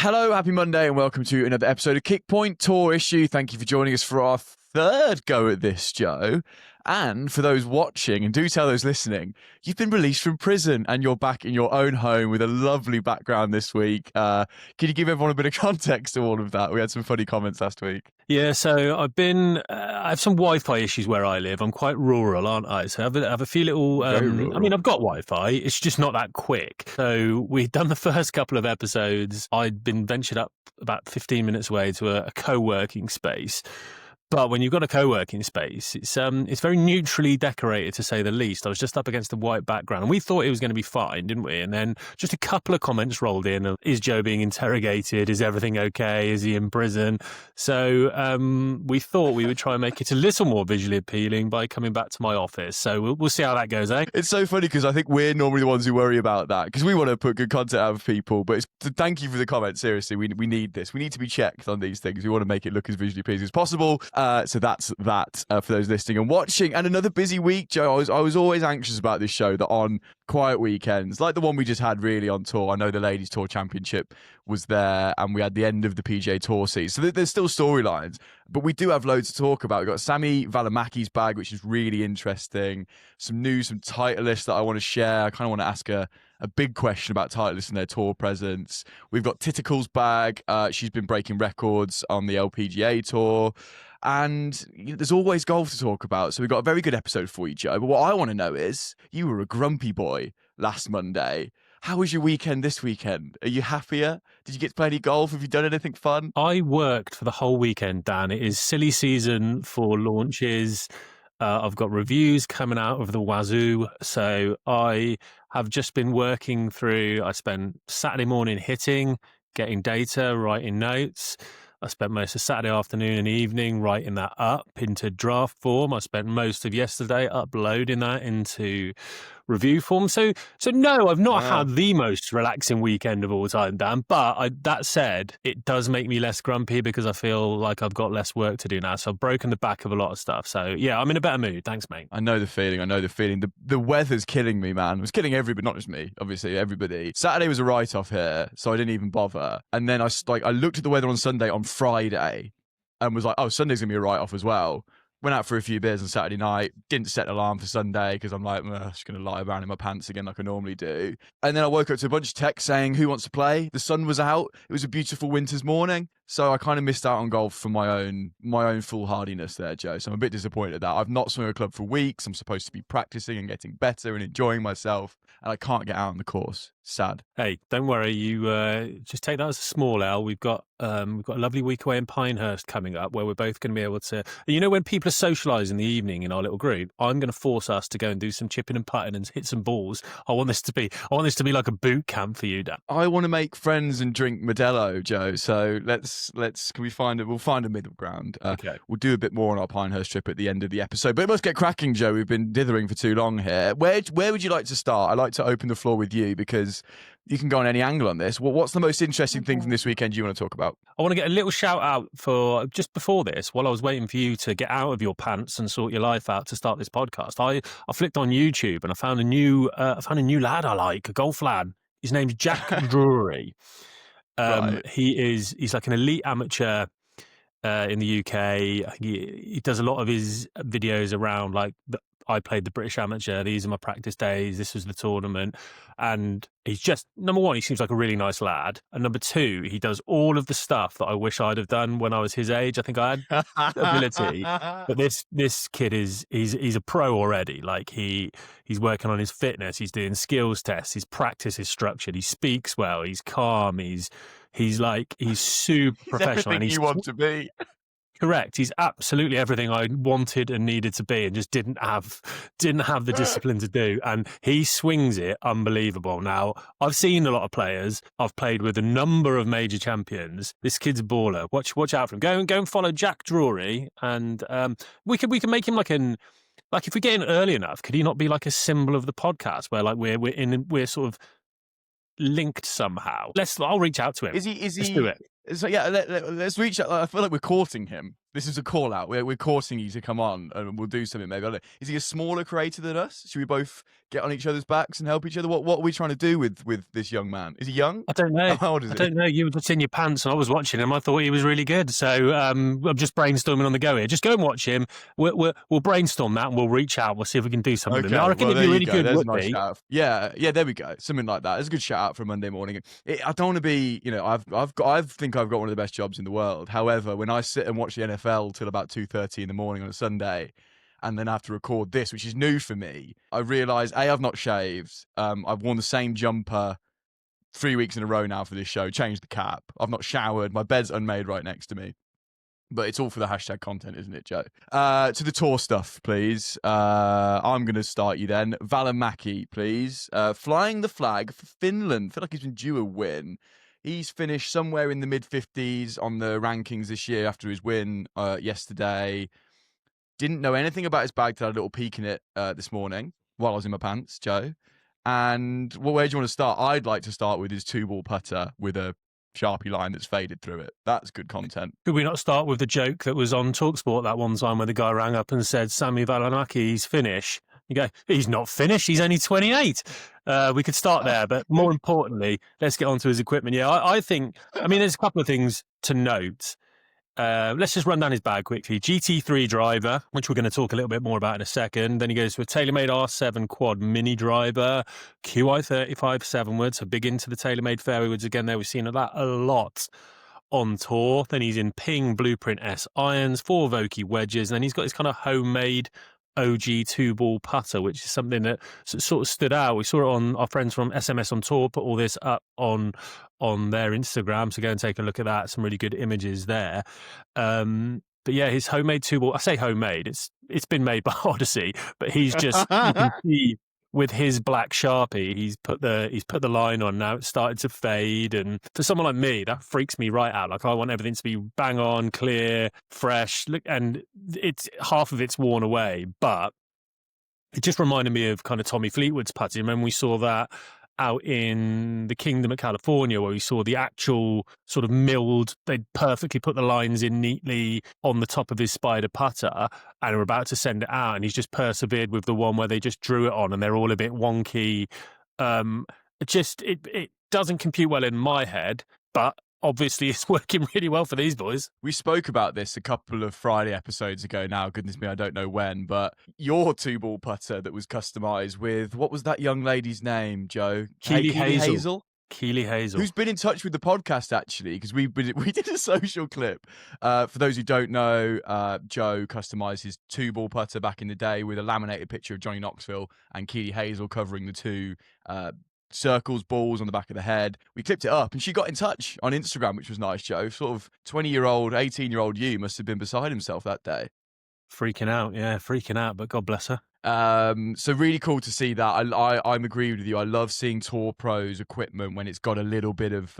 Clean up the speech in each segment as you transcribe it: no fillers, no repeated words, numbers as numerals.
Hello, happy Monday, and welcome to another episode of Kickpoint Tour Issue. Thank you for joining us for our third go at this, Joe. And for those watching, and do tell those listening, you've been released from prison and you're back in your own home with a lovely background this week. Can you give everyone a bit of context to all of that? We had some funny comments last week. Yeah, so I have some Wi-Fi issues where I live. I'm quite rural, aren't I? So I have a few little, I've got Wi-Fi. It's just not that quick. So we'd done the first couple of episodes. I'd been ventured up about 15 minutes away to a co-working space. But when you've got a co-working space, it's very neutrally decorated, to say the least. I was just up against a white background, and we thought it was going to be fine, didn't we? And then just a couple of comments rolled in of, is Joe being interrogated? Is everything okay? Is he in prison? So we thought we would try and make it a little more visually appealing by coming back to my office. So we'll see how that goes, eh? It's so funny because I think we're normally the ones who worry about that because we want to put good content out of people. But thank you for the comment. Seriously, we need this. We need to be checked on these things. We want to make it look as visually appealing as possible. So that's that for those listening and watching. And another busy week, Joe. I was always anxious about this show, that on quiet weekends, like the one we just had really on tour. I know the Ladies Tour Championship was there and we had the end of the PGA Tour season. So there's still storylines, but we do have loads to talk about. We've got Sami Valimaki's bag, which is really interesting. Some news from Titleist that I want to share. I kind of want to ask a big question about Titleist and their tour presence. We've got Thitikul's bag. She's been breaking records on the LPGA Tour. And there's always golf to talk about. So we've got a very good episode for you, Joe. But what I want to know is, you were a grumpy boy last Monday. How was your weekend this weekend? Are you happier? Did you get to play any golf? Have you done anything fun? I worked for the whole weekend, Dan. It is silly season for launches. I've got reviews coming out of the wazoo. So I have just been working through, I spent Saturday morning hitting, getting data, writing notes. I spent most of Saturday afternoon and evening writing that up into draft form. I spent most of yesterday uploading that into review form. So no, I've not had the most relaxing weekend of all time, Dan. But that said, it does make me less grumpy because I feel like I've got less work to do now. So I've broken the back of a lot of stuff. So yeah, I'm in a better mood. Thanks, mate. I know the feeling. The weather's killing me, man. It was killing everybody, not just me, obviously, everybody. Saturday was a write-off here, so I didn't even bother. And then I looked at the weather on Sunday on Friday and was like, oh, Sunday's going to be a write-off as well. Went out for a few beers on Saturday night, didn't set an alarm for Sunday because I'm like, I'm just going to lie around in my pants again like I normally do. And then I woke up to a bunch of texts saying, who wants to play? The sun was out. It was a beautiful winter's morning. So I kind of missed out on golf for my own foolhardiness there, Joe. So I'm a bit disappointed at that. I've not swung a club for weeks. I'm supposed to be practicing and getting better and enjoying myself. And I can't get out on the course. Sad. Hey, don't worry. You just take that as a small L. We've got a lovely week away in Pinehurst coming up where we're both going to be able to, when people are socialising in the evening in our little group, I'm going to force us to go and do some chipping and putting and hit some balls. I want this to be like a boot camp for you, Dan. I want to make friends and drink Modelo, Joe. So we'll find a middle ground. Okay. We'll do a bit more on our Pinehurst trip at the end of the episode. But it must get cracking, Joe. We've been dithering for too long here. Where would you like to start? I'd like to open the floor with you because you can go on any angle on this. What's the most interesting thing from this weekend you want to talk about? I want to get a little shout out for just before this, while I was waiting for you to get out of your pants and sort your life out to start this podcast. I flicked on YouTube and I found a new lad I like, a golf lad. His name's Jack Drury. Right. He's like an elite amateur in the UK. He does a lot of his videos around like I played the British Amateur. These are my practice days. This was the tournament. And he's just, number one, he seems like a really nice lad. And number two, he does all of the stuff that I wish I'd have done when I was his age. I think I had ability. But this kid he's a pro already. Like he's working on his fitness. He's doing skills tests. His practice is structured. He speaks well. He's calm. He's super professional. Everything you want to be. Correct. He's absolutely everything I wanted and needed to be and just didn't have the discipline to do. And he swings it unbelievable. Now, I've seen a lot of players. I've played with a number of major champions. This kid's a baller. Watch out for him. Go and follow Jack Drury. And we can make him like if we get in early enough, could he not be like a symbol of the podcast where like we're sort of linked somehow? I'll reach out to him. Is he? Let's do it. So yeah, let's reach out. I feel like we're courting him. This is a call out. We're courting you to come on, and we'll do something. Maybe I don't know. Is he a smaller creator than us? Should we both get on each other's backs and help each other? What are we trying to do with this young man? Is he young? I don't know. How old is he? I don't know. You were just in your pants, and I was watching him. I thought he was really good. So I'm just brainstorming on the go here. Just go and watch him. We'll brainstorm that, and we'll reach out. We'll see if we can do something. Okay, I reckon well, it'd be really go. good. There's a nice shout out. Yeah, there we go. Something like that. It's a good shout out for a Monday morning. I don't want to be, I think I've got one of the best jobs in the world. However, when I sit and watch the NFL till about 2:30 in the morning on a Sunday, and then have to record this, which is new for me, I realise I've not shaved. I've worn the same jumper 3 weeks in a row now for this show. Changed the cap. I've not showered. My bed's unmade right next to me. But it's all for the hashtag content, isn't it, Joe? To the tour stuff, please. I'm going to start you then. Valimaki, please. Flying the flag for Finland. I feel like he's been due a win. He's finished somewhere in the mid-50s on the rankings this year after his win yesterday. Didn't know anything about his bag till I had a little peek in it this morning while I was in my pants, Joe. And where do you want to start? I'd like to start with his 2-ball putter with a Sharpie line that's faded through it. That's good content. Could we not start with the joke that was on TalkSport that one time where the guy rang up and said, Sami Valimaki, Finnish? You go, he's not Finnish, he's only 28. We could start there, but more importantly, let's get on to his equipment. Yeah, I think, there's a couple of things to note. Let's just run down his bag quickly. GT3 driver, which we're going to talk a little bit more about in a second. Then he goes to a TaylorMade R7 quad mini driver, QI35 7-wood, so big into the TaylorMade fairway woods again there. We've seen that a lot on tour. Then he's in Ping Blueprint S irons, 4 Vokey wedges, and then he's got his kind of homemade OG 2-ball putter, which is something that sort of stood out. We saw it on our friends from SMS on Tour, put all this up on their Instagram, so go and take a look at that. Some really good images there. But yeah, his homemade 2-ball, I say homemade, it's been made by Odyssey, but he's just, you can see with his black Sharpie, he's put the line on now. It's started to fade, and for someone like me, that freaks me right out. Like I want everything to be bang on, clear, fresh. Look, and it's half of it's worn away, but it just reminded me of kind of Tommy Fleetwood's putting. Remember we saw that out in the Kingdom of California, where we saw the actual sort of milled, they'd perfectly put the lines in neatly on the top of his Spider putter and are about to send it out, and he's just persevered with the one where they just drew it on and they're all a bit wonky. It doesn't compute well in my head, but obviously it's working really well for these boys. We spoke about this a couple of Friday episodes ago now, goodness me, I don't know when, but your 2-ball putter that was customised with, what was that young lady's name, Joe? Keely Hazel. Keely Hazel. Who's been in touch with the podcast, actually, because we did a social clip. For those who don't know, Joe customised his 2-ball putter back in the day with a laminated picture of Johnny Knoxville and Keely Hazel covering the 2 circles, balls on the back of the head. We clipped it up and she got in touch on Instagram, which was nice, Joe. Sort of 20-year-old, 18-year-old you must have been beside himself that day. Freaking out, but God bless her. So really cool to see that. I'm agreed with you. I love seeing Tour Pros equipment when it's got a little bit of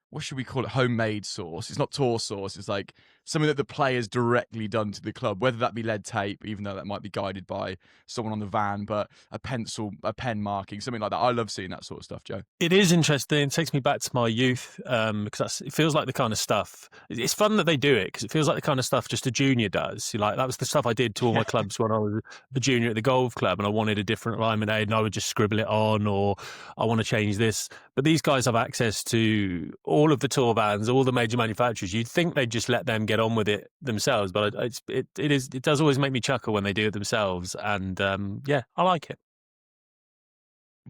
what should we call it? Homemade sauce. It's not tour sauce. It's like something that the player's directly done to the club, whether that be lead tape, even though that might be guided by someone on the van, but a pencil, a pen marking, something like that. I love seeing that sort of stuff, Joe. It is interesting. It takes me back to my youth because it feels like the kind of stuff. It's fun that they do it because it feels like the kind of stuff just a junior does. Like that was the stuff I did to all my clubs when I was a junior at the golf club, and I wanted a different alignment aid, and I would just scribble it on, or I want to change this. But these guys have access to all of the tour vans, all the major manufacturers. You'd think they'd just let them get on with it themselves, but it does always make me chuckle when they do it themselves, and yeah, I like it.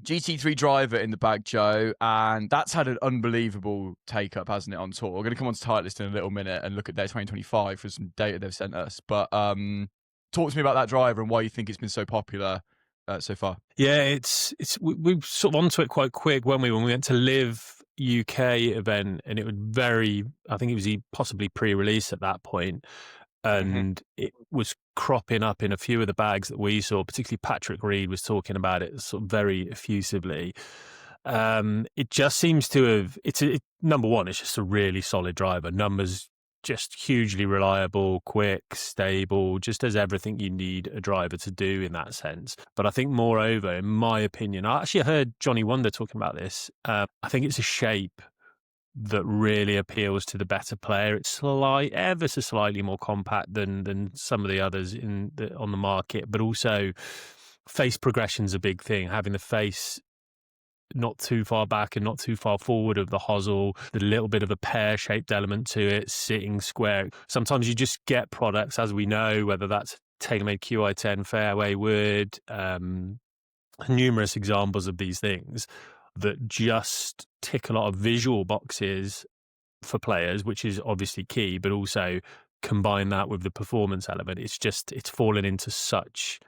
GT3 driver in the bag, Joe, and that's had an unbelievable take up, hasn't it, on tour? We're going to come on to Titleist in a little minute and look at their 2025 for some data they've sent us. But talk to me about that driver and why you think it's been so popular so far. Yeah, we sort of onto it quite quick when we went to Live UK event, and it was I think it was possibly pre-release at that point, and it was cropping up in a few of the bags that we saw. Particularly Patrick Reed was talking about it sort of very effusively. It just seems to have number one, it's just a really solid driver. Numbers just hugely reliable, quick, stable, just does everything you need a driver to do in that sense. But I think moreover, in my opinion, I actually heard Johnny Wonder talking about this. I think it's a shape that really appeals to the better player. It's ever so slightly more compact than some of the others on the market, but also face progression's a big thing. Having the face not too far back and not too far forward of the hosel, the little bit of a pear-shaped element to it, sitting square. Sometimes you just get products, as we know, whether that's TaylorMade QI10 fairway wood, numerous examples of these things that just tick a lot of visual boxes for players, which is obviously key, but also combine that with the performance element. It's fallen into such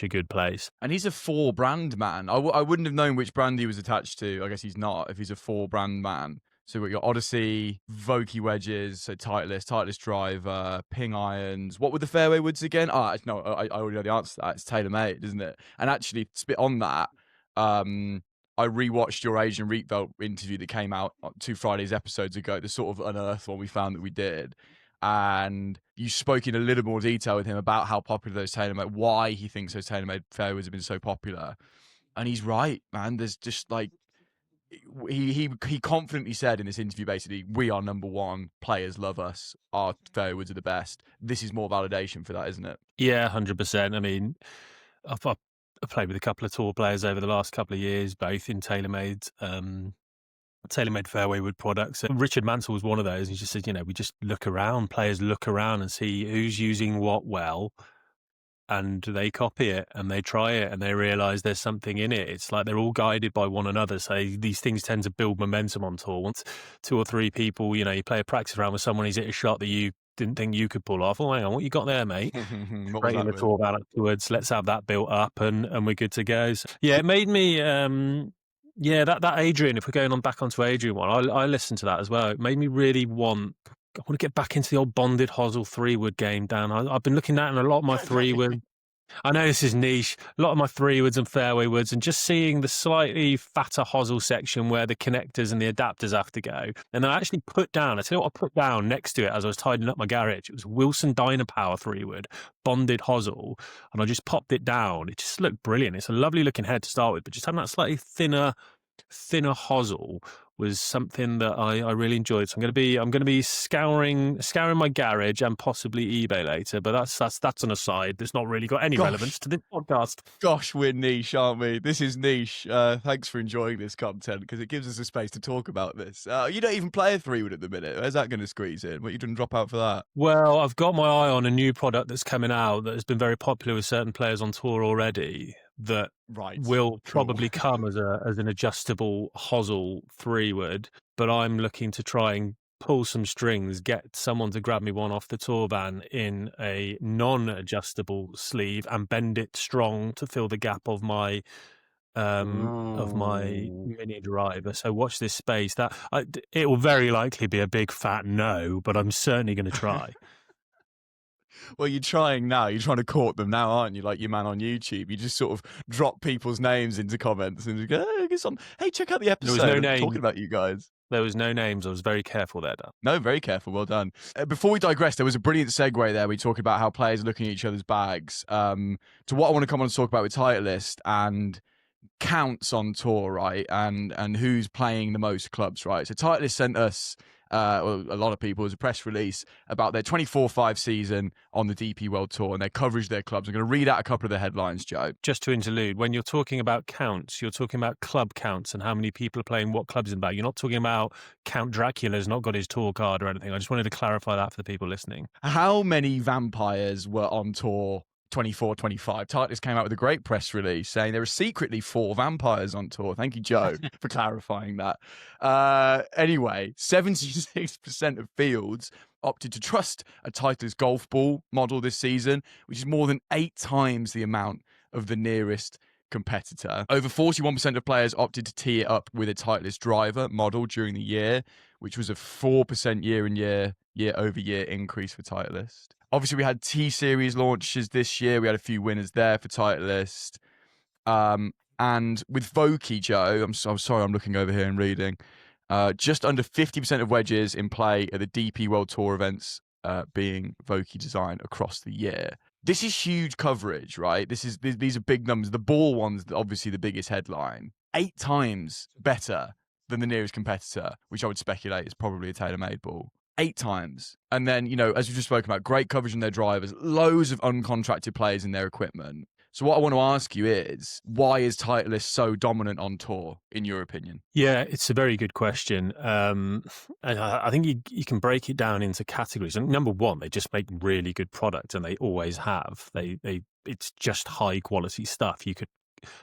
a good place. And he's a 4-brand man. I wouldn't have known which brand he was attached to. I guess he's not, if he's a 4-brand man. So we've got Odyssey, Vokey wedges, so Titleist driver, ping irons. What were the fairway woods again? No, I already know the answer to that. It's TaylorMade, isn't it? And actually, spit on that, I rewatched your Asian Rietveld interview that came out 2 Fridays episodes ago, the sort of unearthed one we found that we did. And you spoke in a little more detail with him about how popular those TaylorMade, why he thinks those TaylorMade fairways have been so popular. And he's right, man. There's just like, he confidently said in this interview, basically, we are number one, players love us, our fairways are the best. This is more validation for that, isn't it? Yeah, 100%. I mean, I've played with a couple of tour players over the last couple of years, both in TaylorMade fairway wood products. Richard Mansell was one of those. He just said, we just look around, players look around and see who's using what well, and they copy it and they try it and they realize there's something in it. It's like they're all guided by one another. So these things tend to build momentum on tour. Once 2 or 3 people, you play a practice round with someone, he's hit a shot that you didn't think you could pull off. Oh, hang on, what you got there, mate? Right in the tour about afterwards. Let's have that built up and we're good to go. So, yeah, it made me... that Adrian, if we're going on back onto Adrian one, I listened to that as well. It made me really I want to get back into the old bonded hosel 3-wood game, Dan. I've been looking at it in a lot of my 3-wood. I know this is niche. A lot of my 3-woods and fairway woods, and just seeing the slightly fatter hosel section where the connectors and the adapters have to go. And I actually I tell you what I put down next to it as I was tidying up my garage. It was Wilson Dynapower 3-wood, bonded hosel. And I just popped it down. It just looked brilliant. It's a lovely looking head to start with, but just having that slightly thinner hosel was something that I really enjoyed. So I'm going to be scouring my garage and possibly eBay later. But that's an aside. That's not really got any relevance to this podcast. Gosh, we're niche, aren't we? This is niche. Thanks for enjoying this content because it gives us a space to talk about this. You don't even play a 3-wood at the minute. Where's that going to squeeze in? What, you didn't drop out for that? Well, I've got my eye on a new product that's coming out that has been very popular with certain players on tour already. That will probably come as an adjustable hosel 3-wood, but I'm looking to try and pull some strings, get someone to grab me one off the tour van in a non-adjustable sleeve and bend it strong to fill the gap of my mini driver. So watch this space. It will very likely be a big fat no, but I'm certainly going to try. Well, you're trying now. You're trying to court them now, aren't you? Like your man on YouTube. You just sort of drop people's names into comments and you go, hey, check out the episode. There was no name. Talking about you guys. There was no names. I was very careful there, Dan. No, very careful. Well done. Before we digress, there was a brilliant segue there. We talked about how players are looking at each other's bags. To what I want to come on and talk about with Titleist and counts on tour, right? And who's playing the most clubs, right? So Titleist sent us... a lot of people, as a press release about their 24-5 season on the DP World Tour and their coverage of their clubs. I'm going to read out a couple of the headlines, Joe. Just to interlude, when you're talking about counts, you're talking about club counts and how many people are playing what clubs in the bag. You're not talking about Count Dracula's not got his tour card or anything. I just wanted to clarify that for the people listening. How many vampires were on tour 24-25? Titleist came out with a great press release saying there are secretly 4 vampires on tour. Thank you, Joe, for clarifying that. Anyway, 76% of fields opted to trust a Titleist golf ball model this season, which is more than 8 times the amount of the nearest competitor. Over 41% of players opted to tee it up with a Titleist driver model during the year, which was a 4% year-over-year increase for Titleist. Obviously, we had T-Series launches this year. We had a few winners there for Titleist. And with Vokey, Joe, I'm sorry, I'm looking over here and reading. Just under 50% of wedges in play at the DP World Tour events being Vokey design across the year. This is huge coverage, right? These are big numbers. The ball one's obviously the biggest headline. 8 times better than the nearest competitor, which I would speculate is probably a TaylorMade ball. 8 times. And then, as we've just spoken about, great coverage on their drivers, loads of uncontracted players in their equipment. So what I want to ask you is, why is Titleist so dominant on tour, in your opinion? Yeah, it's a very good question. And I think you can break it down into categories. And number one, they just make really good product, and they always have. It's just high quality stuff. You could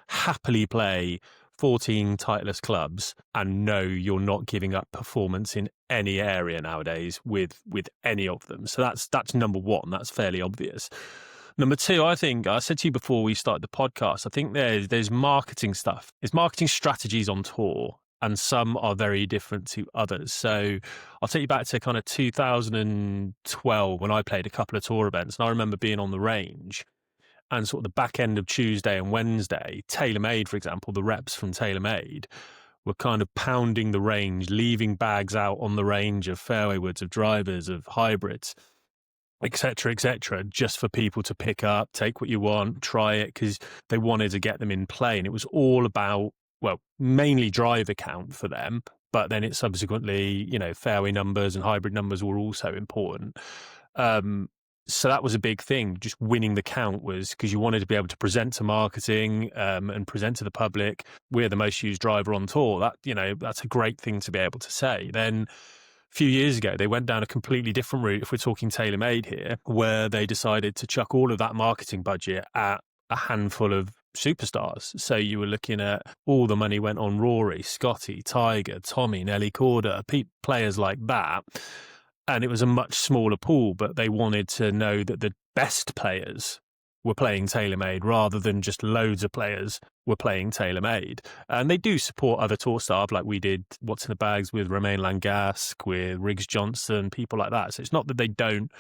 happily play 14 Titleist clubs and know you're not giving up performance in any area nowadays with any of them. So that's number one. That's fairly obvious. Number two, I think I said to you before we started the podcast, I think there's marketing stuff. There's marketing strategies on tour, and some are very different to others. So I'll take you back to kind of 2012 when I played a couple of tour events, and I remember being on the range. And sort of the back end of Tuesday and Wednesday, TaylorMade, for example, the reps from TaylorMade were kind of pounding the range, leaving bags out on the range of fairway woods, of drivers, of hybrids, etc., just for people to pick up, take what you want, try it, because they wanted to get them in play. And it was all about, well, mainly driver count for them, but then it subsequently, fairway numbers and hybrid numbers were also important. So that was a big thing. Just winning the count was because you wanted to be able to present to marketing and present to the public, we're the most used driver on tour. That's a great thing to be able to say. Then a few years ago, they went down a completely different route, if we're talking TaylorMade here, where they decided to chuck all of that marketing budget at a handful of superstars. So you were looking at all the money went on Rory, Scotty, Tiger, Tommy, Nelly Korda, players like that. And it was a much smaller pool, but they wanted to know that the best players were playing TaylorMade rather than just loads of players were playing TaylorMade. And they do support other tour staff, like we did What's in the Bags with Romain Langasque, with Riggs Johnson, people like that. So it's not that they don't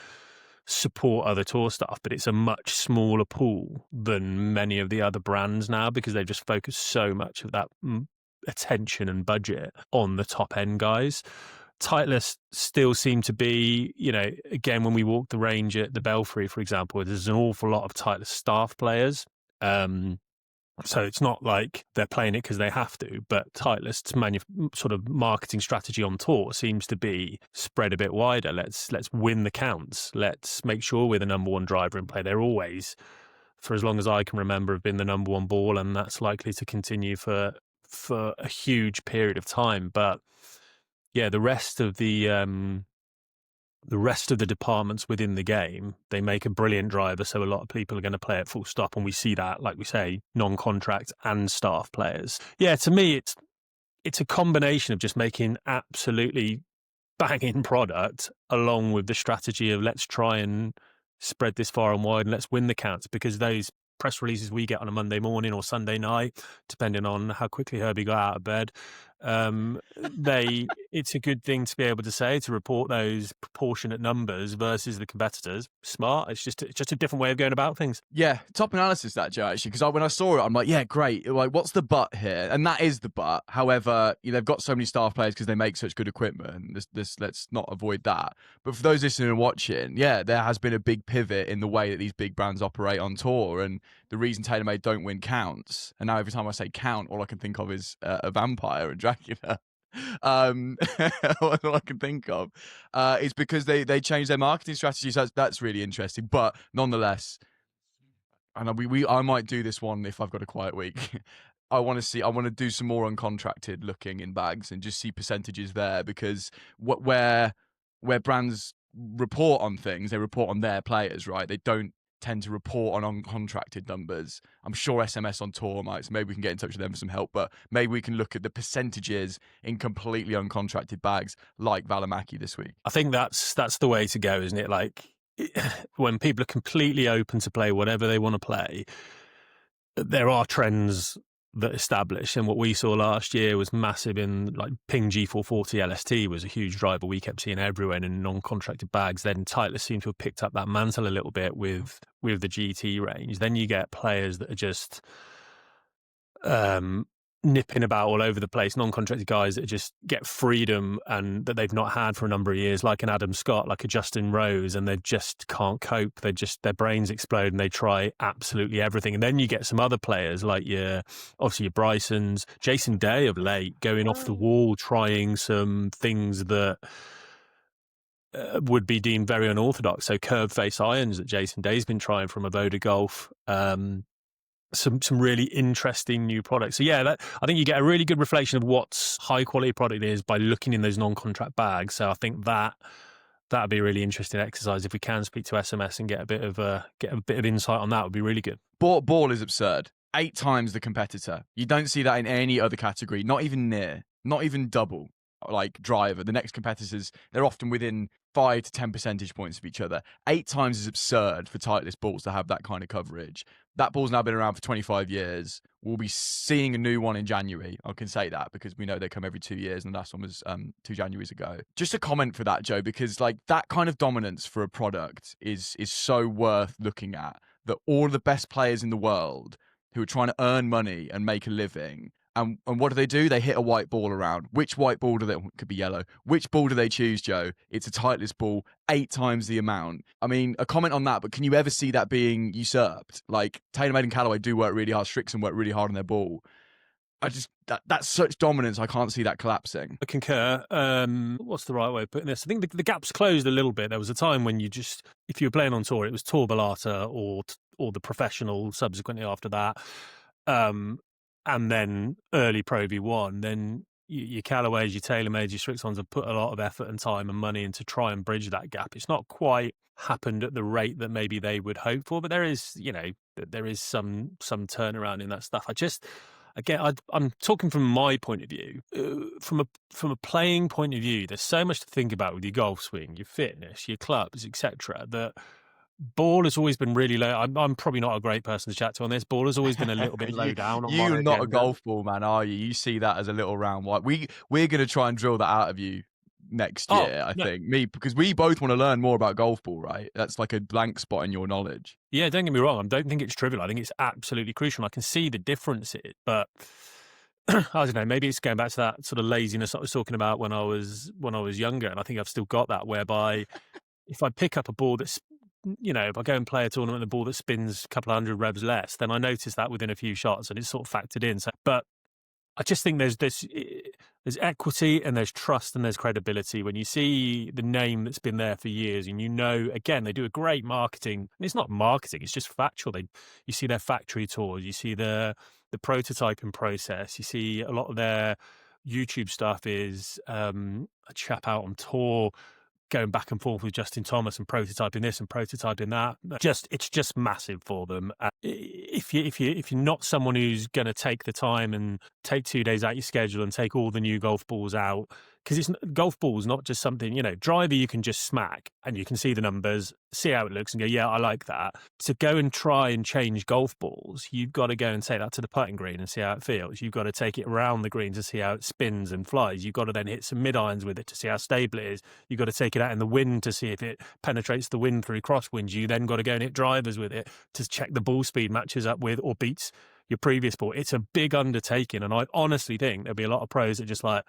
support other tour staff, but it's a much smaller pool than many of the other brands now, because they've just focused so much of that attention and budget on the top end guys. Titleist still seem to be, again, when we walk the range at the Belfry, for example, there's an awful lot of Titleist staff players. So it's not like they're playing it because they have to, but Titleist's sort of marketing strategy on tour seems to be spread a bit wider. Let's win the counts. Let's make sure we're the number one driver in play. They're always, for as long as I can remember, have been the number one ball, and that's likely to continue for a huge period of time. But yeah, the rest of the departments within the game, they make a brilliant driver, so a lot of people are going to play it full stop, and we see that, like we say, non-contract and staff players. Yeah, to me, it's a combination of just making absolutely banging product along with the strategy of let's try and spread this far and wide and let's win the counts, because those press releases we get on a Monday morning or Sunday night, depending on how quickly Herbie got out of bed, it's a good thing to be able to say, to report those proportionate numbers versus the competitors. Smart. It's just a different way of going about things. Yeah, top analysis that, Joe, actually, because when I saw it, I'm like, yeah, great. Like, what's the but here? And that is the but. However, they've got so many staff players because they make such good equipment. Let's not avoid that. But for those listening and watching, yeah, there has been a big pivot in the way that these big brands operate on tour, and the reason TaylorMade don't win counts. And now every time I say count, all I can think of is a vampire and Dracula. All I can think of is because they changed their marketing strategy. So that's really interesting. But nonetheless, and I might do this one if I've got a quiet week. I want to do some more uncontracted looking in bags and just see percentages there, because where brands report on things, they report on their players, right? They don't tend to report on uncontracted numbers. I'm sure SMS on tour might, so maybe we can get in touch with them for some help, but maybe we can look at the percentages in completely uncontracted bags like Valimaki this week. I think that's the way to go, isn't it? Like, when people are completely open to play whatever they want to play, there are trends that establish, and what we saw last year was massive in, like, Ping G440 LST was a huge driver we kept seeing everywhere in non-contracted bags. Then Titleist seemed to have picked up that mantle a little bit with the GT range. Then you get players that are just nipping about all over the place, non-contracted guys that just get freedom and that they've not had for a number of years, like an Adam Scott, like a Justin Rose, and they just can't cope. Their brains explode and they try absolutely everything. And then you get some other players like obviously your Brysons, Jason Day of late, going off the wall, trying some things that would be deemed very unorthodox. So curved face irons that Jason Day's been trying from Avoda Golf. Some really interesting new products. So yeah, I think you get a really good reflection of what's high quality product is by looking in those non-contract bags. So I think that'd be a really interesting exercise. If we can speak to SMS and get a bit of insight on that, would be really good. Ball is absurd. 8 times the competitor. You don't see that in any other category, not even near, not even double. Like driver, the next competitors, they're often within 5 to 10 percentage points of each other. 8 times is absurd for Titleist balls to have that kind of coverage. That ball's now been around for 25 years. We'll be seeing a new one in January. I can say that because we know they come every 2 years, and the last one was 2 Januaries ago. Just a comment for that, Joe, because like that kind of dominance for a product is so worth looking at. That all the best players in the world who are trying to earn money and make a living. And what do? They hit a white ball around. Which white ball do they? Could be yellow. Which ball do they choose, Joe? It's a Titleist ball, 8 times the amount. I mean, a comment on that, but can you ever see that being usurped? Like TaylorMade and Callaway do work really hard. Strixon work really hard on their ball. That's such dominance. I can't see that collapsing. I concur. What's the right way of putting this? I think the gap's closed a little bit. There was a time when if you were playing on tour, it was Tour Bellata or the professional. Subsequently after that. And then early Pro V1, then your Callaways, your TaylorMades, your Strixons have put a lot of effort and time and money in to try and bridge that gap. It's not quite happened at the rate that maybe they would hope for, but there is some turnaround in that stuff. I'm talking from my point of view. From a playing point of view, there's so much to think about with your golf swing, your fitness, your clubs, etc. That ball has always been really low. I'm probably not a great person to chat to on this. Ball has always been a little bit low down. You're not a golf ball man, are you? You see that as a little round white. We're going to try and drill that out of you next year, I think. Because we both want to learn more about golf ball, right? That's like a blank spot in your knowledge. Yeah, don't get me wrong. I don't think it's trivial. I think it's absolutely crucial. I can see the differences, but I don't know. Maybe it's going back to that sort of laziness I was talking about when I was younger, and I think I've still got that. Whereby, if I pick up a ball that's if I go and play a tournament and the ball that spins a couple of hundred revs less, then I notice that within a few shots and it's sort of factored in. So, but I just think there's equity and there's trust and there's credibility when you see the name that's been there for years, and again, they do a great marketing. And it's not marketing; it's just factual. You see their factory tours, you see the prototyping process, you see a lot of their YouTube stuff is a chap out on tour going back and forth with Justin Thomas and prototyping this and prototyping that. It's just massive for them. If you're not someone who's going to take the time and take 2 days out your schedule and take all the new golf balls out, because golf balls not just something, driver you can just smack and you can see the numbers, see how it looks and go, yeah, I like that. To go and try and change golf balls, you've got to go and take that to the putting green and see how it feels. You've got to take it around the green to see how it spins and flies. You've got to then hit some mid-irons with it to see how stable it is. You've got to take it out in the wind to see if it penetrates the wind through crosswinds. You then got to go and hit drivers with it to check the ball speed matches up with or beats your previous ball. It's a big undertaking, and I honestly think there'll be a lot of pros that just like,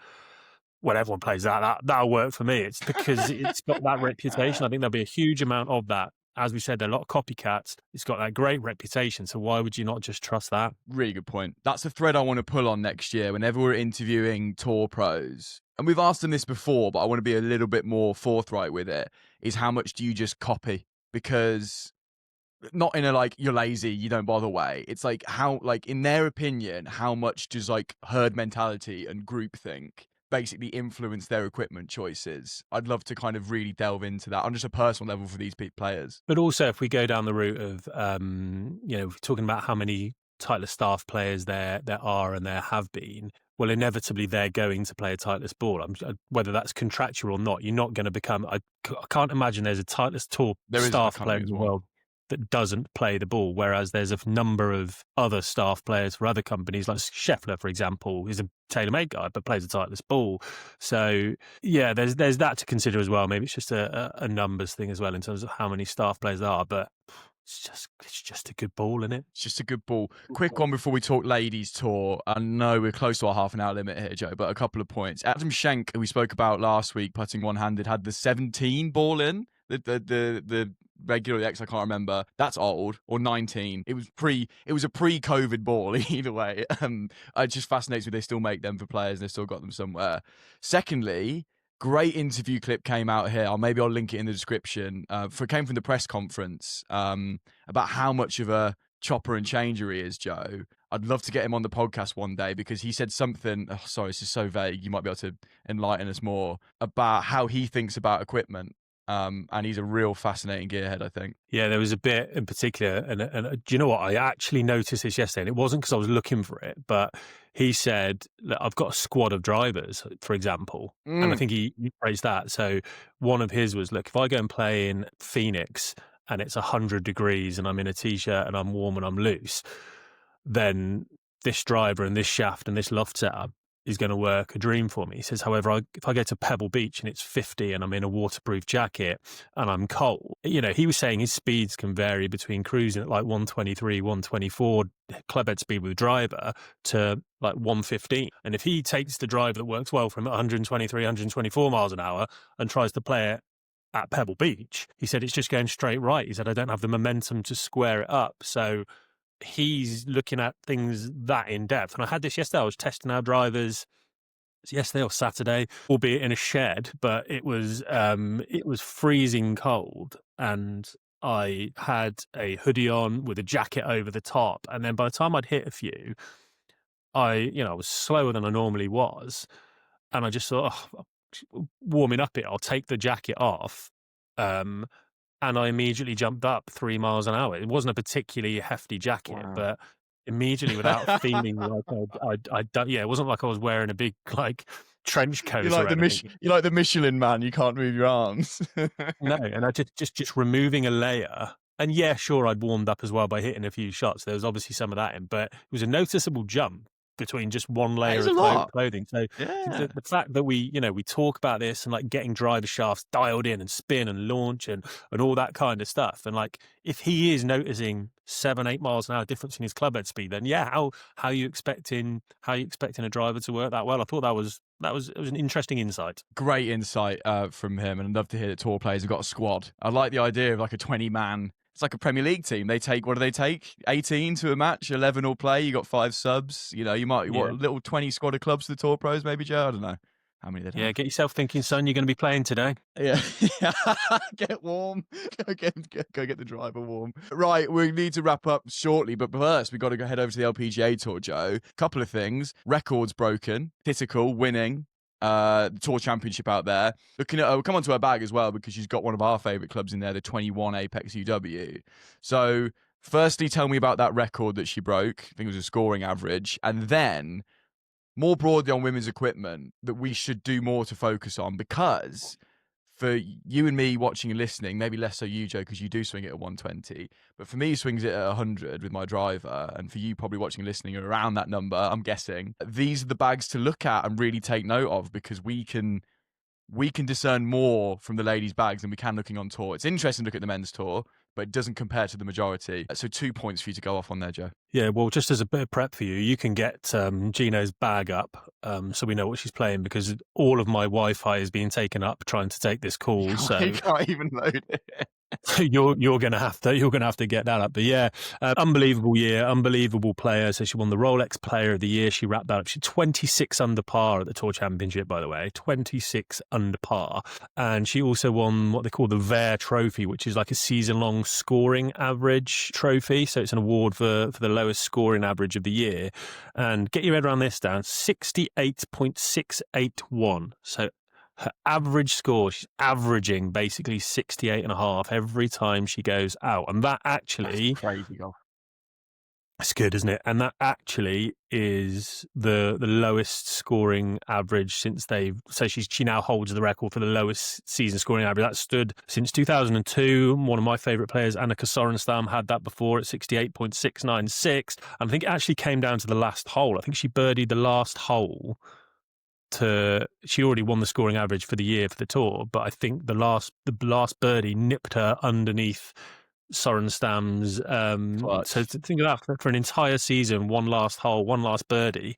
well, everyone plays that'll work for me. It's because it's got that reputation. I think there'll be a huge amount of that. As we said, there are a lot of copycats. It's got that great reputation. So why would you not just trust that? Really good point. That's a thread I want to pull on next year whenever we're interviewing tour pros. And we've asked them this before, but I want to be a little bit more forthright with it, is how much do you just copy? Because not in a like you're lazy, you don't bother way. It's like how, like in their opinion, how much does like herd mentality and groupthink basically influence their equipment choices? I'd love to kind of really delve into that on just a personal level for these players. But also, if we go down the route of, talking about how many Titleist staff players there are and there have been, well, inevitably they're going to play a Titleist ball. Whether that's contractual or not, you're not going to become. I can't imagine there's a Titleist tour staff player in the world that doesn't play the ball, whereas there's a number of other staff players for other companies, like Scheffler, for example, is a TaylorMade guy but plays a Titleist ball. So yeah, there's that to consider as well. Maybe it's just a numbers thing as well in terms of how many staff players there are, but it's just a good ball, isn't it? It's just a good ball. Quick one before we talk ladies tour. I know we're close to our half an hour limit here, Joe, but a couple of points. Adam Schenk, who we spoke about last week, putting one-handed, had the 17 ball in. The regular X, I can't remember. That's old. Or 19. It was a pre-COVID ball either way. It just fascinates me they still make them for players and they still got them somewhere. Secondly, great interview clip came out here. Maybe I'll link it in the description. It came from the press conference about how much of a chopper and changer he is, Joe. I'd love to get him on the podcast one day because he said something. Oh, sorry, this is so vague. You might be able to enlighten us more about how he thinks about equipment. And he's a real fascinating gearhead, I think. Yeah, there was a bit in particular, and do you know what? I actually noticed this yesterday, and it wasn't because I was looking for it, but he said that I've got a squad of drivers, for example, and I think he phrased that. So one of his was, look, if I go and play in Phoenix and it's 100 degrees and I'm in a t-shirt and I'm warm and I'm loose, then this driver and this shaft and this loft setup is going to work a dream for me. He says, however, if I go to Pebble Beach and it's 50 and I'm in a waterproof jacket and I'm cold, he was saying his speeds can vary between cruising at like 123, 124 clubhead speed with driver to like 115. And if he takes the driver that works well from 123, 124 miles an hour and tries to play it at Pebble Beach, he said, it's just going straight right. He said, I don't have the momentum to square it up. So he's looking at things that in depth. And I had this yesterday. I was testing our drivers yesterday or Saturday, albeit in a shed, but it was freezing cold. And I had a hoodie on with a jacket over the top. And then by the time I'd hit a few, I was slower than I normally was. And I just thought, warming up it, I'll take the jacket off. And I immediately jumped up 3 miles an hour. It wasn't a particularly hefty jacket, but immediately without feeling like it wasn't like I was wearing a big trench coat. You're like the Michelin man. You can't move your arms. No, and I just removing a layer. And yeah, sure, I'd warmed up as well by hitting a few shots. There was obviously some of that in, but it was a noticeable jump between just one layer of clothing. So the fact that we talk about this and like getting driver shafts dialed in and spin and launch and all that kind of stuff. And like, if he is noticing 7-8 miles an hour difference in his clubhead speed, then how are you expecting a driver to work that well? I thought it was an interesting insight. Great insight from him. And I'd love to hear that tour players have got a squad. I like the idea of like a 20-man. It's like a Premier League team. What do they take? 18 to a match, 11 will play. You got 5 subs. You might, a little 20 squad of clubs for the Tour Pros, maybe, Joe? I don't know how many they have. Yeah, get yourself thinking, son, you're going to be playing today. Yeah. Get warm. Go get the driver warm. Right, we need to wrap up shortly, but first, we've got to go head over to the LPGA Tour, Joe. Couple of things. Records broken. Thitikul winning. The Tour Championship out there. Looking at, we'll come on to her bag as well because she's got one of our favourite clubs in there, the 21 Apex UW. So, firstly, tell me about that record that she broke. I think it was a scoring average. And then, more broadly on women's equipment, that we should do more to focus on because for you and me watching and listening, maybe less so you, Joe, because you do swing it at 120. But for me, he swings it at 100 with my driver. And for you, probably watching and listening around that number, I'm guessing. These are the bags to look at and really take note of because we can discern more from the ladies' bags than we can looking on tour. It's interesting to look at the men's tour, but it doesn't compare to the majority. So 2 points for you to go off on there, Joe. Yeah, well, just as a bit of prep for you, you can get Jeeno's bag up so we know what she's playing because all of my Wi-Fi is being taken up trying to take this call. So you can't even load it. you're gonna have to get that up. But yeah, unbelievable year, unbelievable player. So she won the Rolex Player of the Year. She wrapped that up. She's 26 under par at the Tour Championship, by the way, 26 under par, and she also won what they call the VAR Trophy, which is like a season-long scoring average trophy. So it's an award for the lowest scoring average of the year. And get your head around this, Dan, 68.681. So her average score, she's averaging basically 68.5 every time she goes out. And that actually... That's crazy golf. It's good, isn't it? And that actually is the lowest scoring average since she now holds the record for the lowest season scoring average. That stood since 2002. One of my favourite players, Annika Sorenstam, had that before at 68.696. And I think it actually came down to the last hole. I think she birdied the last hole. She already won the scoring average for the year for the tour, but I think the last birdie nipped her underneath Sorenstam's. Clutch. So to think of that for an entire season, one last hole, one last birdie,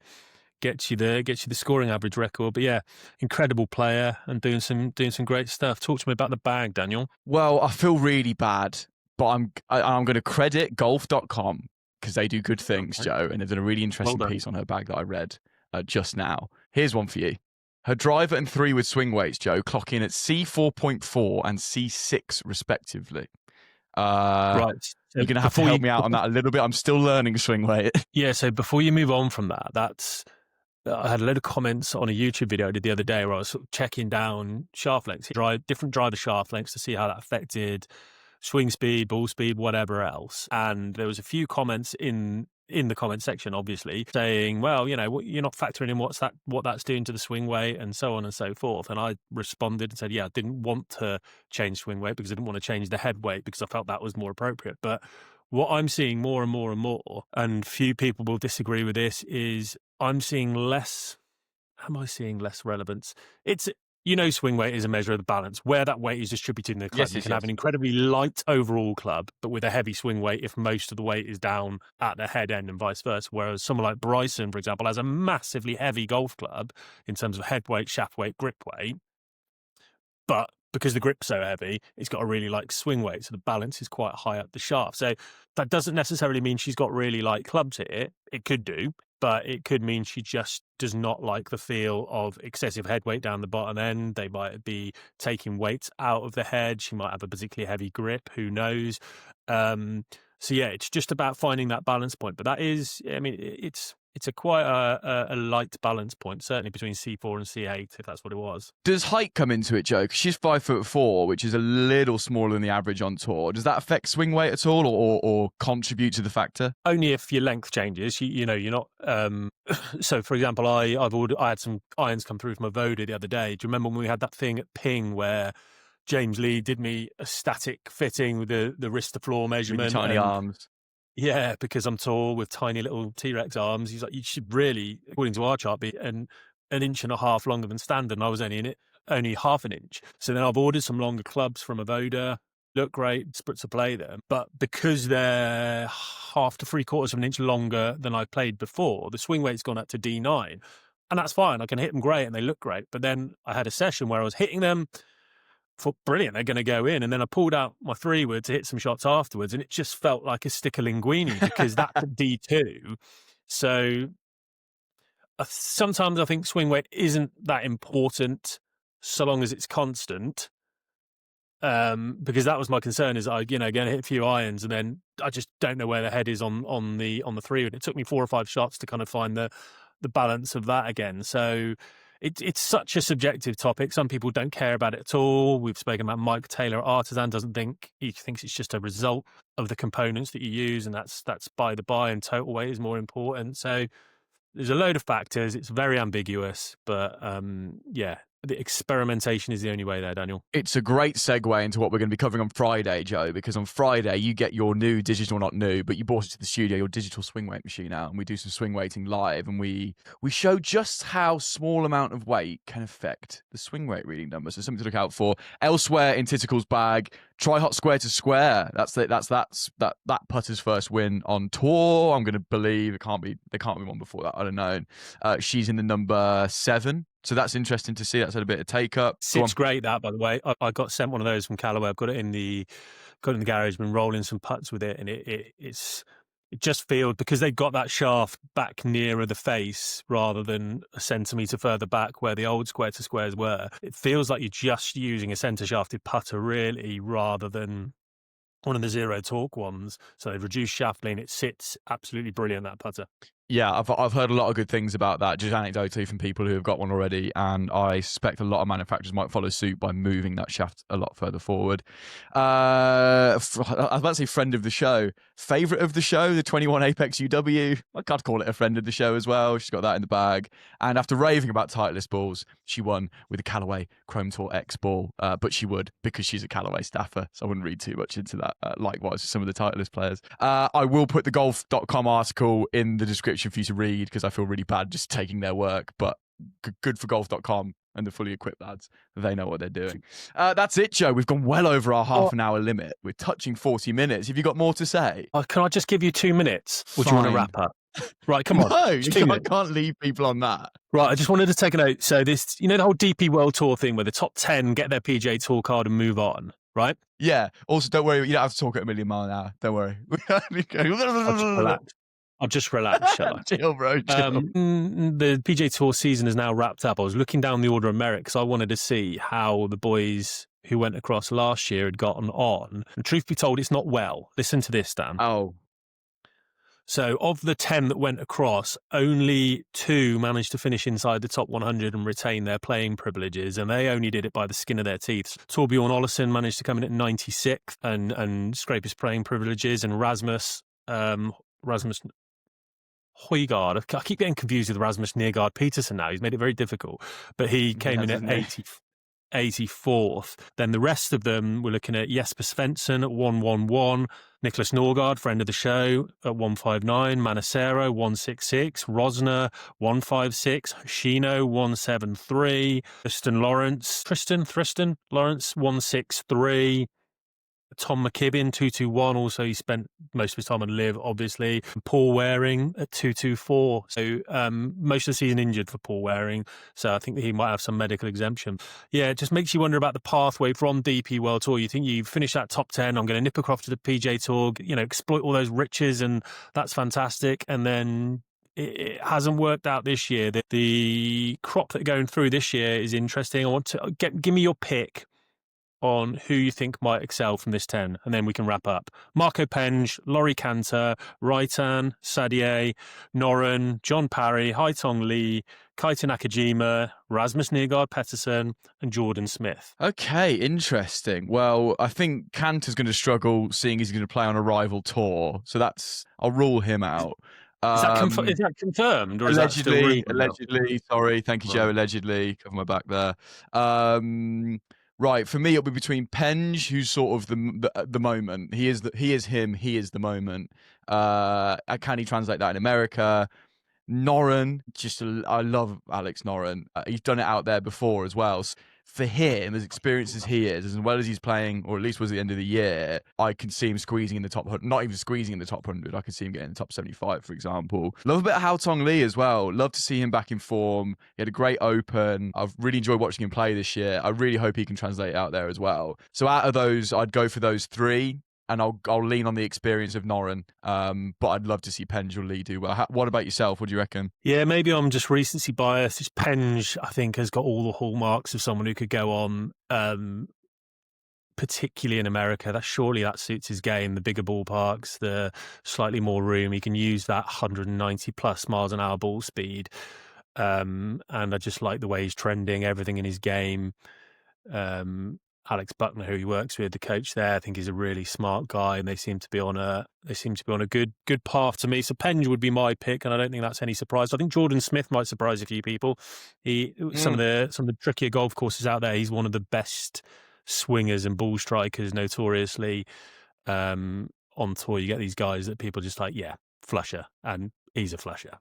gets you the scoring average record. But yeah, incredible player and doing some great stuff. Talk to me about the bag, Daniel. Well, I feel really bad, but I'm going to credit golf.com because they do good things, Okay. Joe, and they've done a really interesting piece on her bag that I read just now. Here's one for you. Her driver and 3-wood swing weights, Joe, clock in at C4.4 and C6 respectively. Right. You're going to have to help me out on that a little bit. I'm still learning swing weight. Yeah, so before you move on from that, I had a load of comments on a YouTube video I did the other day where I was sort of checking down shaft lengths, different driver shaft lengths to see how that affected swing speed, ball speed, whatever else. And there was a few comments in the comment section, obviously, saying, well, you're not factoring in what that's doing to the swing weight and so on and so forth. And I responded and said, yeah, I didn't want to change swing weight because I didn't want to change the head weight because I felt that was more appropriate. But what I'm seeing more and more and more, and few people will disagree with this, is I'm seeing less. Am I seeing less relevance? It's swing weight is a measure of the balance, where that weight is distributed in the club. You can have an incredibly light overall club, but with a heavy swing weight if most of the weight is down at the head end and vice versa. Whereas someone like Bryson, for example, has a massively heavy golf club in terms of head weight, shaft weight, grip weight. But because the grip's so heavy, it's got a really light swing weight, so the balance is quite high up the shaft. So that doesn't necessarily mean she's got really light clubs here. It could do, but it could mean she just does not like the feel of excessive head weight down the bottom end. They might be taking weights out of the head. She might have a particularly heavy grip. Who knows? So yeah, it's just about finding that balance point. But that is, I mean, it's a quite a light balance point, certainly between C4 and C8, if that's what it was. Does height come into it, Joe? Because she's 5'4", which is a little smaller than the average on tour. Does that affect swing weight at all, or contribute to the factor? Only if your length changes. You're not. So, for example, I had some irons come through from a Voda the other day. Do you remember when we had that thing at Ping where James Lee did me a static fitting with the wrist to floor measurement? Tiny arms. Yeah, because I'm tall with tiny little T-Rex arms. He's like, you should really, according to our chart, be an inch and a half longer than standard. And I was only half an inch. So then I've ordered some longer clubs from a Voda. Look great, spritz to play them. But because they're half to 3/4 of an inch longer than I played before, the swing weight's gone up to D9. And that's fine. I can hit them great and they look great. But then I had a session where I was hitting them, thought, brilliant, they're going to go in. And then I pulled out my 3-wood to hit some shots afterwards, and it just felt like a stick of linguine because that's at D2. So sometimes I think swing weight isn't that important so long as it's constant. Because that was my concern, is going to hit a few irons and then I just don't know where the head is on the 3-wood. It took me 4 or 5 shots to kind of find the balance of that again. So it's such a subjective topic. Some people don't care about it at all. We've spoken about Mike Taylor at Artisan. He thinks it's just a result of the components that you use, and that's by the by, and total weight is more important. So there's a load of factors. It's very ambiguous, but yeah, the experimentation is the only way there, Daniel. It's a great segue into what we're going to be covering on Friday, Joe, because on Friday you get your new digital, not new, but you brought it to the studio, your digital swing weight machine out, and we do some swing weighting live, and we show just how small amount of weight can affect the swing weight reading number. So something to look out for. Elsewhere in Titikul's bag, try hot square to square. That's that putter's first win on tour. I'm going to believe there can't be one before that. I don't know. She's in the number 7. So that's interesting to see. That's had a bit of take up. It's great, that, by the way. I got sent one of those from Callaway. I've got it in the garage, been rolling some putts with it, and it just feels, because they've got that shaft back nearer the face rather than a centimetre further back where the old square to squares were. It feels like you're just using a centre shafted putter, really, rather than one of the zero torque ones. So they've reduced shaft lean. It sits absolutely brilliant, that putter. Yeah, I've heard a lot of good things about that, just anecdotally from people who have got one already, and I suspect a lot of manufacturers might follow suit by moving that shaft a lot further forward. I was about to say friend of the show. Favourite of the show, the 21 Apex UW. I can't call it a friend of the show as well. She's got that in the bag. And after raving about Titleist balls, she won with a Callaway Chrome Tour X ball, but she would, because she's a Callaway staffer, so I wouldn't read too much into that. Likewise with some of the Titleist players. I will put the golf.com article in the description for you to read, because I feel really bad just taking their work, but good for golf.com. and the fully equipped lads. They know what they're doing. That's it, Joe. We've gone well over our half an hour limit. We're touching 40 minutes. Have you got more to say? Can I just give you 2 minutes? Or do you want to wrap up? Right, come on. No, you can't leave people on that. Right, I just wanted to take a note. So this, the whole DP World Tour thing where the top 10 get their PGA Tour card and move on, right? Yeah. Also, don't worry. You don't have to talk at a million mile an hour. Don't worry. I'll just relax, shall I? Chill, bro. Chill. The PGA Tour season is now wrapped up. I was looking down the order of merit because I wanted to see how the boys who went across last year had gotten on. And truth be told, it's not well. Listen to this, Dan. Oh. So of the 10 that went across, only 2 managed to finish inside the top 100 and retain their playing privileges, and they only did it by the skin of their teeth. Torbjorn Olesen managed to come in at 96th and scrape his playing privileges, and Rasmus Højgaard. I keep getting confused with Rasmus Nergaard Peterson now. He's made it very difficult, but he came in at 84th. Then the rest of them, we're looking at Jesper Svensson at 111, Nicholas Norgard, friend of the show, at 159, Manacero 166, Rosner 156, Jeeno 173, Tristan Lawrence 163, Tom McKibben 221. Also, he spent most of his time on live, obviously. Paul Waring at 224. So most of the season injured for Paul Waring. So I think that he might have some medical exemption. Yeah, it just makes you wonder about the pathway from DP World Tour. You think you've finished that top 10. I'm going to nip across to the PJ Tour, exploit all those riches, and that's fantastic. And then it hasn't worked out this year. The crop that are going through this year is interesting. I want to give me your pick on who you think might excel from this 10, and then we can wrap up. Marco Penge, Laurie Cantor, Raitan, Sadie, Noren, John Parry, Haitong Lee, Kaito Nakajima, Rasmus Nergaard Pettersson, and Jordan Smith. Okay, interesting. Well, I think Cantor's going to struggle, seeing he's going to play on a rival tour. So I'll rule him out. Is that confirmed? Or allegedly, sorry. Thank you, Joe. Allegedly. Cover my back there. Right, for me, it'll be between Penge, who's sort of the moment. He is him. He is the moment. Can he translate that in America? Noren, I love Alex Noren. He's done it out there before as well. So for him, as experienced as he is, as well as he's playing, or at least was at the end of the year, I can see him squeezing in the top 100. Not even squeezing in the top 100. I could see him getting in the top 75, for example. Love a bit of Haitong Lee as well. Love to see him back in form. He had a great Open. I've really enjoyed watching him play this year. I really hope he can translate it out there as well. So out of those, I'd go for those 3. And I'll lean on the experience of Noren, but I'd love to see Penge or Lee do well. What about yourself? What do you reckon? Yeah, maybe I'm just recency biased. It's Penge, I think, has got all the hallmarks of someone who could go on, particularly in America. That suits his game. The bigger ballparks, the slightly more room. He can use that 190 plus miles an hour ball speed, and I just like the way he's trending. Everything in his game. Alex Buckner, who he works with, the coach there, I think he's a really smart guy, and they seem to be on a good path to me. So Penge would be my pick, and I don't think that's any surprise. I think Jordan Smith might surprise a few people. Some of the trickier golf courses out there, he's one of the best swingers and ball strikers, notoriously. On tour, you get these guys that people just like, yeah, flusher, and he's a flusher.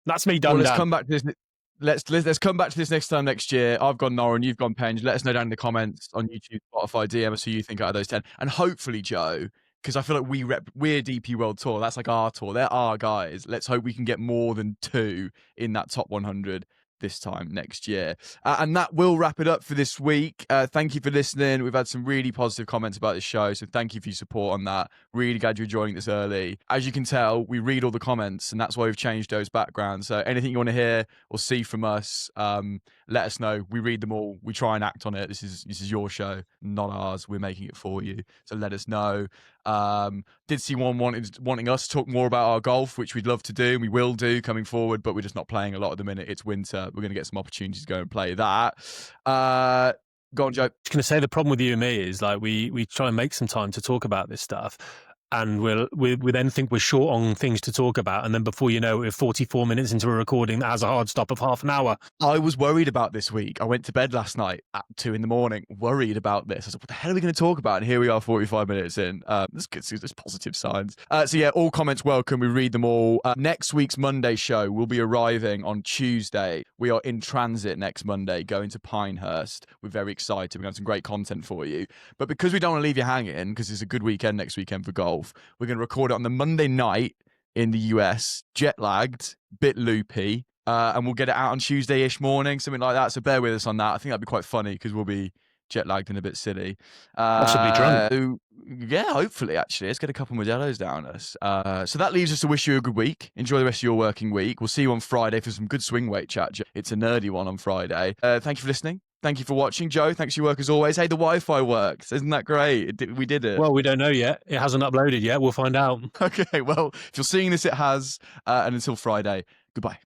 That's me done. Well, let's come back to this. Let's come back to this next time next year. I've gone Noren, you've gone Penge. Let us know down in the comments on YouTube, Spotify, DM us who you think out of those 10. And hopefully, Joe, because I feel like we're DP World Tour. That's like our tour. They're our guys. Let's hope we can get more than 2 in that top 100 this time next year. And that will wrap it up for this week. Thank you for listening. We've had some really positive comments about this show, so thank you for your support on that. Really glad you're joining this early. As you can tell, we read all the comments, and that's why we've changed those backgrounds. So anything you want to hear or see from us, let us know. We read them all. We try and act on it. This is your show, not ours. We're making it for you. So let us know. Did see one wanting us to talk more about our golf, which we'd love to do. We will do coming forward, but we're just not playing a lot at the minute. It's winter. We're going to get some opportunities to go and play that. Go on, Joe. I was going to say the problem with you and me is like we try and make some time to talk about this stuff. and we then think we're short on things to talk about, and then before you know it, we're 44 minutes into a recording that has a hard stop of half an hour. I was worried about this week. I went to bed last night at 2 a.m, worried about this. I said, what the hell are we going to talk about? And here we are 45 minutes in. That's good. There's positive signs. So yeah, all comments welcome. We read them all. Next week's Monday show will be arriving on Tuesday. We are in transit next Monday, going to Pinehurst. We're very excited. We're going to have some great content for you. But because we don't want to leave you hanging, because it's a good weekend next weekend for golf, we're going to record it on the Monday night in the US, jet lagged, bit loopy, and we'll get it out on Tuesday-ish morning, something like that. So bear with us on that. I think that'd be quite funny because we'll be jet lagged and a bit silly. Possibly drunk. Yeah, hopefully, actually. Let's get a couple of Modelo's down us. So that leaves us to wish you a good week. Enjoy the rest of your working week. We'll see you on Friday for some good swing weight chat. It's a nerdy one on Friday. Thank you for listening. Thank you for watching, Joe. Thanks for your work as always. Hey, the Wi-Fi works. Isn't that great? We did it. Well, we don't know yet. It hasn't uploaded yet. We'll find out. Okay, well, if you're seeing this, it has. And until Friday, goodbye.